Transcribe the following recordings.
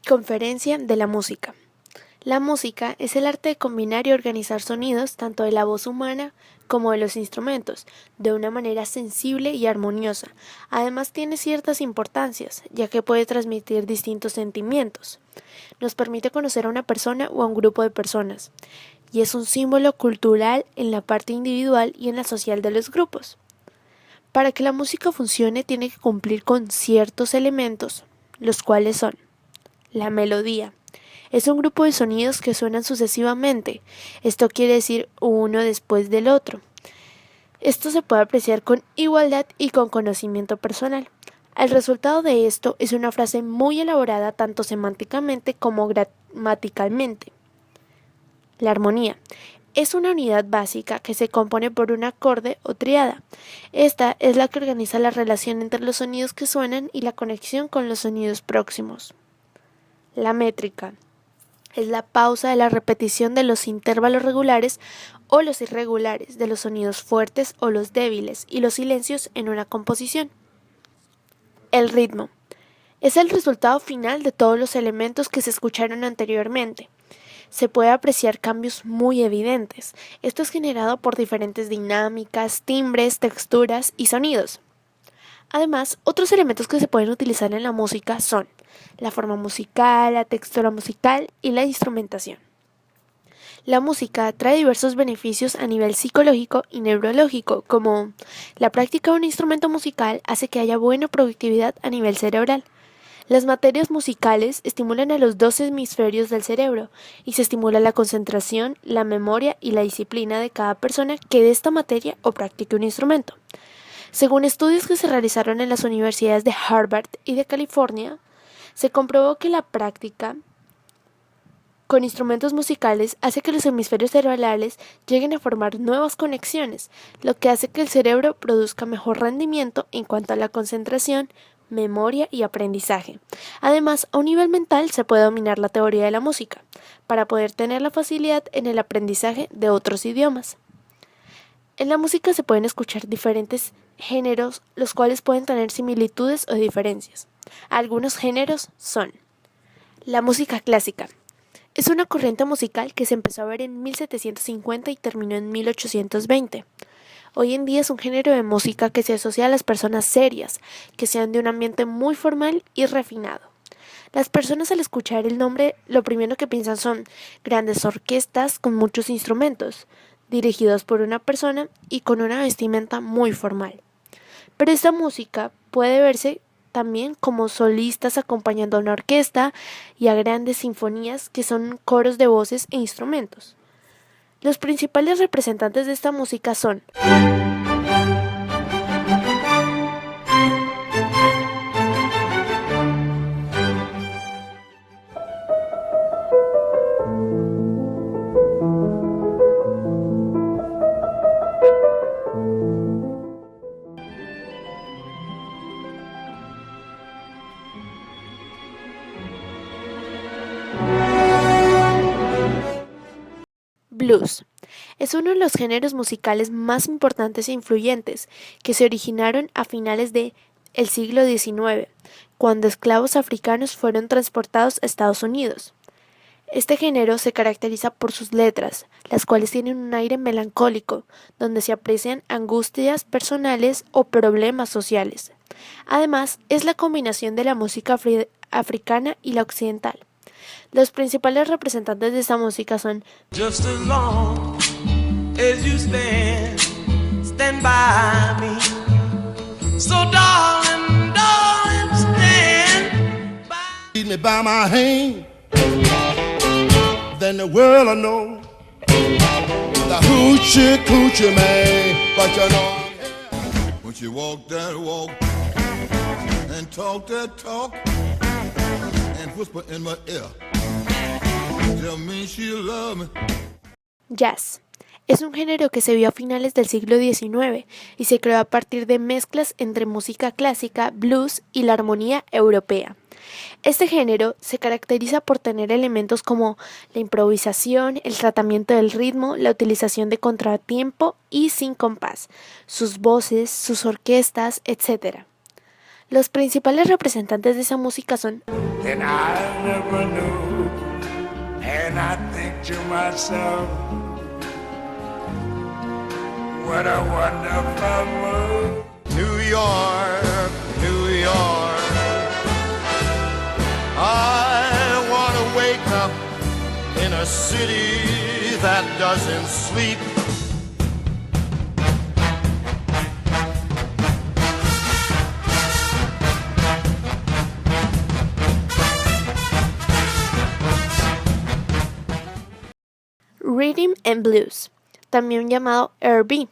Conferencia de la música. La música es el arte de combinar y organizar sonidos tanto de la voz humana como de los instrumentos, de una manera sensible y armoniosa. Además tiene ciertas importancias, ya que puede transmitir distintos sentimientos. Nos permite conocer a una persona o a un grupo de personas, y es un símbolo cultural en la parte individual y en la social de los grupos. Para que la música funcione tiene que cumplir con ciertos elementos, los cuales son: la melodía. Es un grupo de sonidos que suenan sucesivamente. Esto quiere decir uno después del otro. Esto se puede apreciar con igualdad y con conocimiento personal. El resultado de esto es una frase muy elaborada tanto semánticamente como gramaticalmente. La armonía es una unidad básica que se compone por un acorde o tríada. Esta es la que organiza la relación entre los sonidos que suenan y la conexión con los sonidos próximos. La métrica es la pausa de la repetición de los intervalos regulares o los irregulares, de los sonidos fuertes o los débiles y los silencios en una composición. El ritmo es el resultado final de todos los elementos que se escucharon anteriormente. Se puede apreciar cambios muy evidentes. Esto es generado por diferentes dinámicas, timbres, texturas y sonidos. Además, otros elementos que se pueden utilizar en la música son la forma musical, la textura musical y la instrumentación. La música trae diversos beneficios a nivel psicológico y neurológico, como la práctica de un instrumento musical hace que haya buena productividad a nivel cerebral. Las materias musicales estimulan a los dos hemisferios del cerebro y se estimula la concentración, la memoria y la disciplina de cada persona que dé esta materia o practique un instrumento. Según estudios que se realizaron en las universidades de Harvard y de California, se comprobó que la práctica con instrumentos musicales hace que los hemisferios cerebrales lleguen a formar nuevas conexiones, lo que hace que el cerebro produzca mejor rendimiento en cuanto a la concentración, memoria y aprendizaje. Además, a un nivel mental se puede dominar la teoría de la música, para poder tener la facilidad en el aprendizaje de otros idiomas. En la música se pueden escuchar diferentes géneros, los cuales pueden tener similitudes o diferencias. Algunos géneros son: la música clásica. Es una corriente musical que se empezó a ver en 1750 y terminó en 1820. Hoy en día es un género de música que se asocia a las personas serias, que sean de un ambiente muy formal y refinado. Las personas al escuchar el nombre lo primero que piensan son grandes orquestas con muchos instrumentos, dirigidos por una persona y con una vestimenta muy formal. Pero esta música puede verse también como solistas acompañando a una orquesta y a grandes sinfonías que son coros de voces e instrumentos. Los principales representantes de esta música son blues. Es uno de los géneros musicales más importantes e influyentes que se originaron a finales del siglo XIX, cuando esclavos africanos fueron transportados a Estados Unidos. Este género se caracteriza por sus letras, las cuales tienen un aire melancólico, donde se aprecian angustias personales o problemas sociales. Además, es la combinación de la música africana y la occidental. Los principales representantes de esta música son Just as long as you stand by me. So darling, darling, stand by. Lead me by my hand, then the world will know the hoochie man, but you know when you walk that walk and talk that talk and whisper in my ear, tell me she'll love me. jazz. Es un género que se vio a finales del siglo XIX y se creó a partir de mezclas entre música clásica, blues y la armonía europea. Este género se caracteriza por tener elementos como la improvisación, el tratamiento del ritmo, la utilización de contratiempo y sin compás, sus voces, sus orquestas, etc. Los principales representantes de esa música son And I never knew, and I think to myself, what a wonderful world. New York, New York. I want to wake up in a city that doesn't sleep. Rhythm and Blues, también llamado R&B.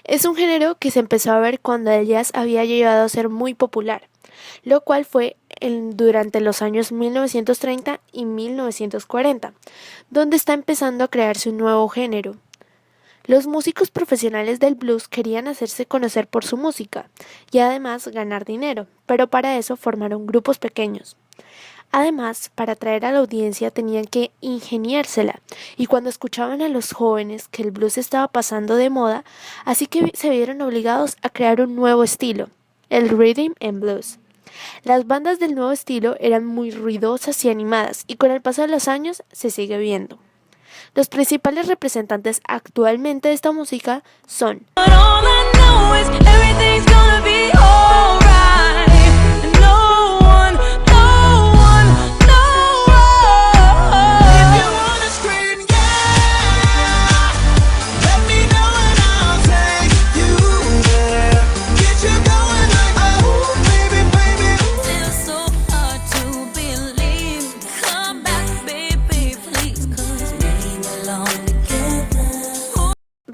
Es un género que se empezó a ver cuando el jazz había llegado a ser muy popular, lo cual fue durante los años 1930 y 1940, donde está empezando a crearse un nuevo género. Los músicos profesionales del blues querían hacerse conocer por su música y además ganar dinero, pero para eso formaron grupos pequeños. Además, para atraer a la audiencia tenían que ingeniársela, y cuando escuchaban a los jóvenes que el blues estaba pasando de moda, así que se vieron obligados a crear un nuevo estilo, el Rhythm and Blues. Las bandas del nuevo estilo eran muy ruidosas y animadas, y con el paso de los años se sigue viendo. Los principales representantes actualmente de esta música son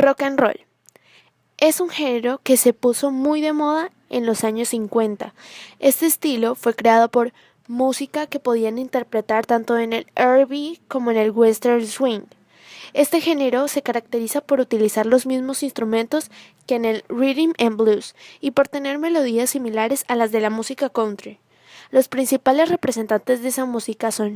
rock and roll. Es un género que se puso muy de moda en los años 50. Este estilo fue creado por música que podían interpretar tanto en el R&B como en el western swing. Este género se caracteriza por utilizar los mismos instrumentos que en el rhythm and blues y por tener melodías similares a las de la música country. Los principales representantes de esa música son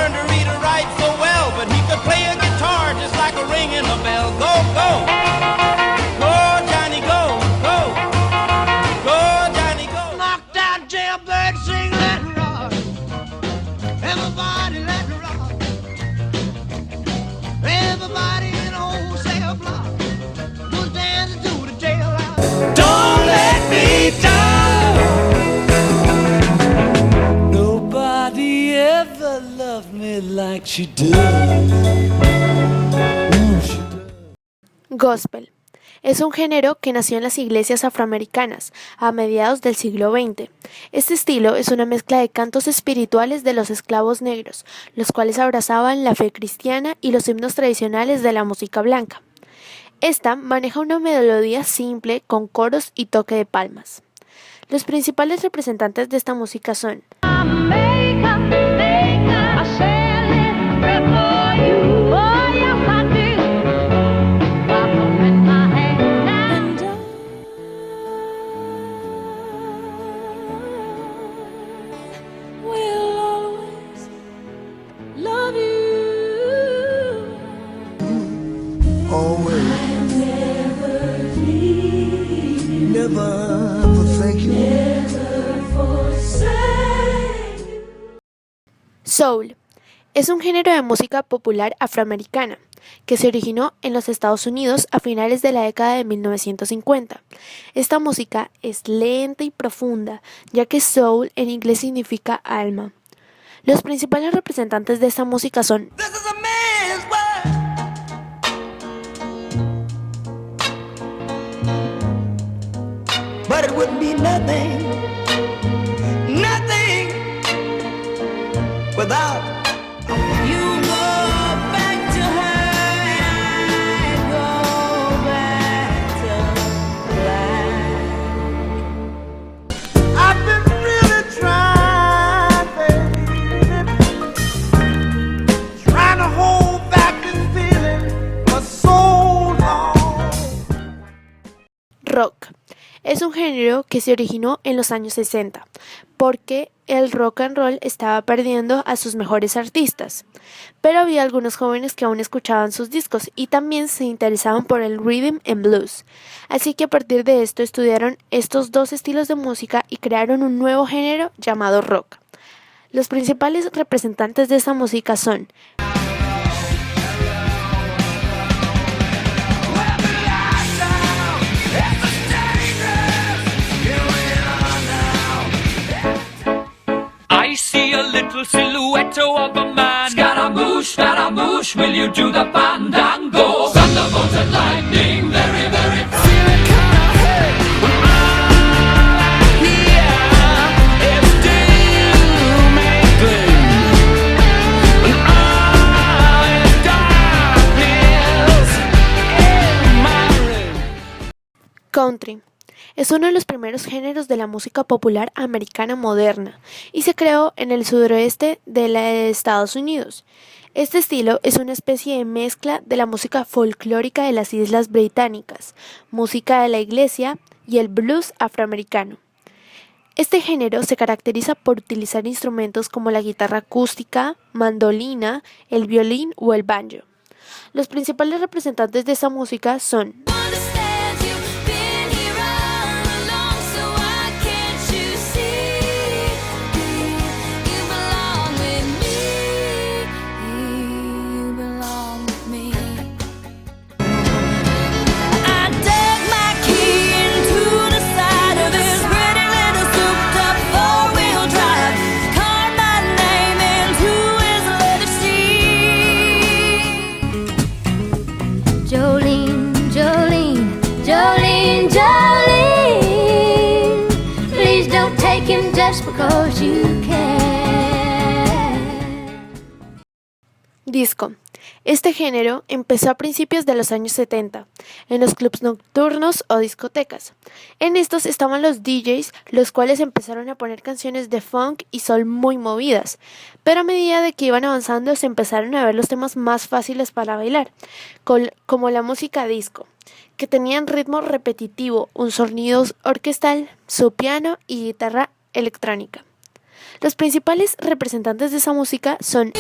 Don't let me down. Nobody ever loved me like she does. Gospel. Es un género que nació en las iglesias afroamericanas a mediados del siglo XX. Este estilo es una mezcla de cantos espirituales de los esclavos negros, los cuales abrazaban la fe cristiana y los himnos tradicionales de la música blanca. Esta maneja una melodía simple con coros y toque de palmas. Los principales representantes de esta música son Soul. Es un género de música popular afroamericana que se originó en los Estados Unidos a finales de la década de 1950. Esta música es lenta y profunda, ya que soul en inglés significa alma. Los principales representantes de esta música son But it wouldn't be nothing without you. Go back to her, I go back to life. I've been really trying, baby, trying to hold back this feeling for so long. rock. Es un género que se originó en los años 60, porque el rock and roll estaba perdiendo a sus mejores artistas, pero había algunos jóvenes que aún escuchaban sus discos y también se interesaban por el rhythm and blues. Así que a partir de esto estudiaron estos dos estilos de música y crearon un nuevo género llamado rock. Los principales representantes de esta música son I see a little silhouette of a man. Scaramouche, will you do the fandango? Thunderbolts and lightning, very, very fast. country. Es uno de los primeros géneros de la música popular americana moderna y se creó en el suroeste de Estados Unidos. Este estilo es una especie de mezcla de la música folclórica de las Islas Británicas, música de la iglesia y el blues afroamericano. Este género se caracteriza por utilizar instrumentos como la guitarra acústica, mandolina, el violín o el banjo. Los principales representantes de esta música son Jolene, Jolene, Jolene, Jolene. Please don't take him just because you can. disco. Este género empezó a principios de los años 70 en los clubs nocturnos o discotecas. En estos estaban los DJs, los cuales empezaron a poner canciones de funk y soul muy movidas, pero a medida de que iban avanzando se empezaron a ver los temas más fáciles para bailar, como la música disco, que tenían ritmo repetitivo, un sonido orquestal, su piano y guitarra electrónica. Los principales representantes de esa música son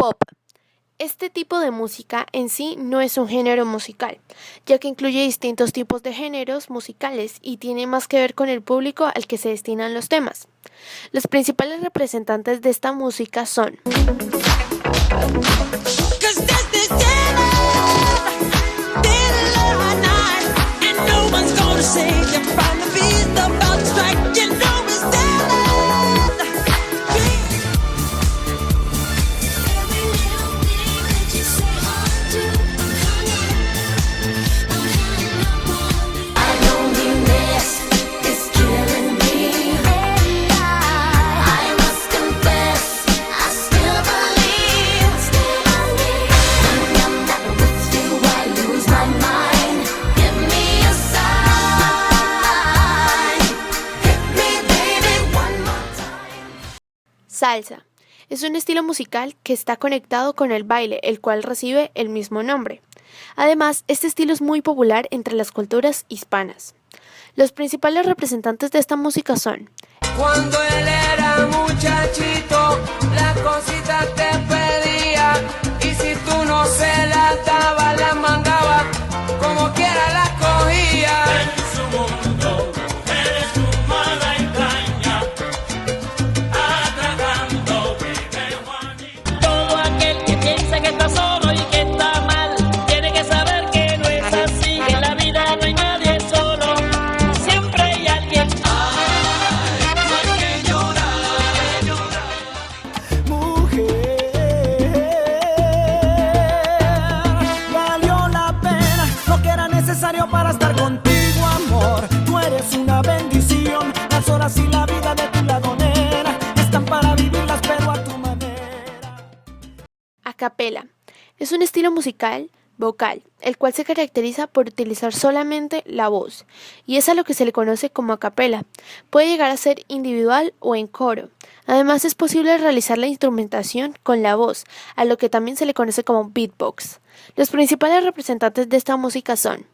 pop. Este tipo de música en sí no es un género musical, ya que incluye distintos tipos de géneros musicales y tiene más que ver con el público al que se destinan los temas. Los principales representantes de esta música son salsa. Es un estilo musical que está conectado con el baile, el cual recibe el mismo nombre. Además, este estilo es muy popular entre las culturas hispanas. Los principales representantes de esta música son Cuando él era muchachito, la cosita te pedía, y si tú no se la dabas, la mandaba, como quiera la cogía. En su mundo eres tu mala entraña, atracando vive Juanito. Todo aquel que piensa que está solo y que está mal, tiene que saber que no es así, que en la vida no hay nadie solo. A cappella es un estilo musical vocal, el cual se caracteriza por utilizar solamente la voz, y es a lo que se le conoce como a cappella. Puede llegar a ser individual o en coro. Además, es posible realizar la instrumentación con la voz, a lo que también se le conoce como beatbox. Los principales representantes de esta música son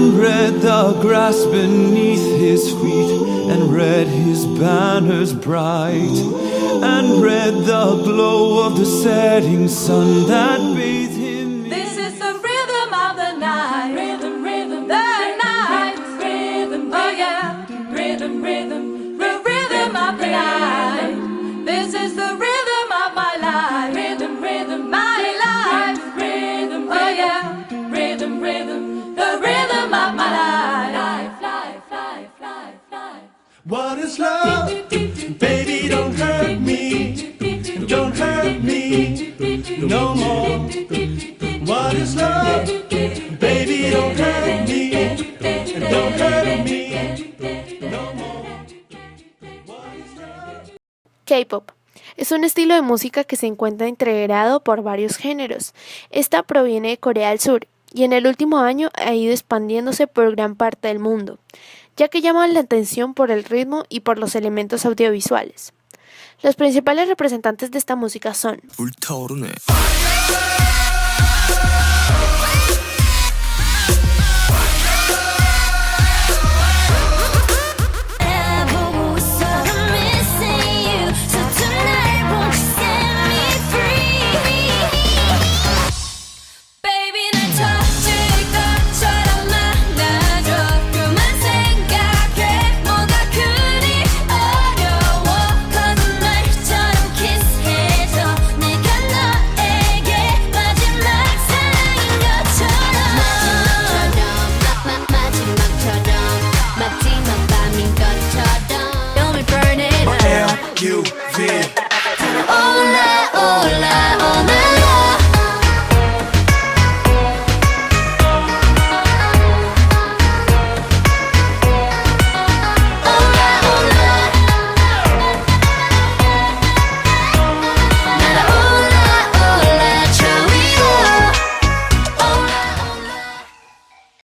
and read the grass beneath his feet, and read his banners bright, and read the glow of the setting sun that bathed him. This is the rhythm of the night. Rhythm, rhythm, the night. Rhythm, oh yeah. Rhythm, rhythm, rhythm of the night. This is the rhythm of my life. Rhythm, rhythm, my life. Rhythm, oh yeah. Rhythm, rhythm, the rhythm of my life. Life, life, life, life. What is love? Baby, don't hurt me. Don't hurt me no more. What is love? Baby, don't hurt me. Don't hurt me no more. What is love? K-pop. Es un estilo de música que se encuentra integrado por varios géneros. Esta proviene de Corea del Sur y en el último año ha ido expandiéndose por gran parte del mundo, ya que llama la atención por el ritmo y por los elementos audiovisuales. Los principales representantes de esta música son 불타오르네.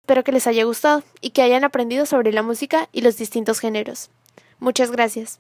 Espero que les haya gustado y que hayan aprendido sobre la música y los distintos géneros. Muchas gracias.